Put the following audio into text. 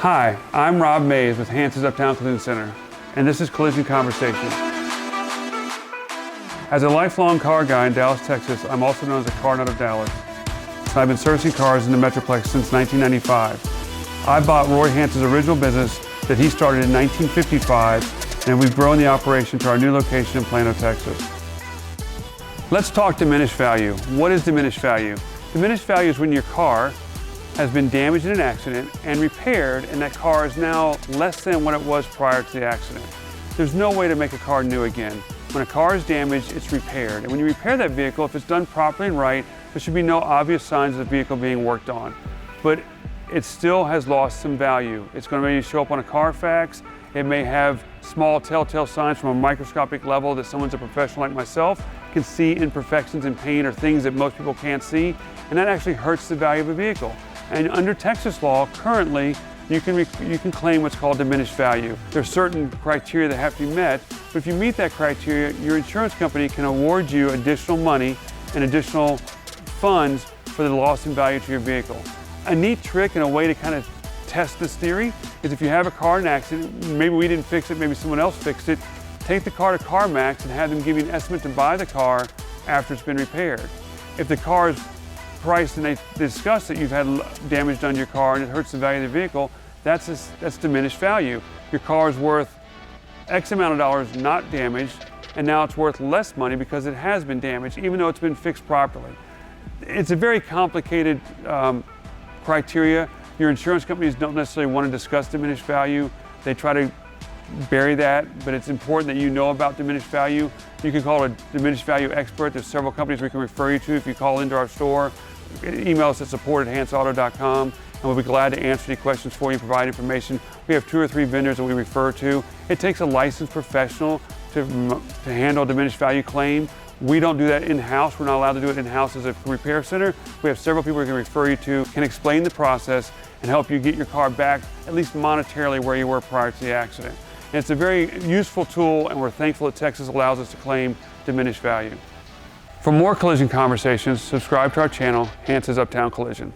Hi, I'm Rob Mays with Hance's Uptown Collision Center, and this is Collision Conversations. As a lifelong car guy in Dallas, Texas, I'm also known as a car nut of Dallas. I've been servicing cars in the Metroplex since 1995. I bought Roy Hance's original business that he started in 1955, and we've grown the operation to our new location in Plano, Texas. Let's talk diminished value. What is diminished value? Diminished value is when your car has been damaged in an accident and repaired, and that car is now less than what it was prior to the accident. There's no way to make a car new again. When a car is damaged, it's repaired. And when you repair that vehicle, if it's done properly and right, there should be no obvious signs of the vehicle being worked on. But it still has lost some value. It's going to maybe show up on a Carfax. It may have small telltale signs from a microscopic level that someone's a professional like myself can see imperfections and paint or things that most people can't see, and that actually hurts the value of a vehicle. And under Texas law, currently, you can claim what's called diminished value. There's certain criteria that have to be met, but if you meet that criteria, your insurance company can award you additional money and additional funds for the loss in value to your vehicle. A neat trick and a way to kind of test this theory is if you have a car in an accident, maybe we didn't fix it, maybe someone else fixed it, take the car to CarMax and have them give you an estimate to buy the car after it's been repaired. If the car is priced and they discuss that you've had damage done to your car and it hurts the value of the vehicle, that's diminished value. Your car is worth X amount of dollars not damaged, and now it's worth less money because it has been damaged, even though it's been fixed properly. It's a very complicated criteria. Your insurance companies don't necessarily want to discuss diminished value. They try to bury that, but it's important that you know about diminished value. You can call a diminished value expert. There's several companies we can refer you to if you call into our store. Email us at support@hanceauto.com, and we'll be glad to answer any questions for you and provide information. We have 2 or 3 vendors that we refer to. It takes a licensed professional to handle a diminished value claim. We don't do that in-house. We're not allowed to do it in-house as a repair center. We have several people we can refer you to, can explain the process and help you get your car back, at least monetarily, where you were prior to the accident. And it's a very useful tool, and we're thankful that Texas allows us to claim diminished value. For more collision conversations, subscribe to our channel, Hance's Uptown Collision.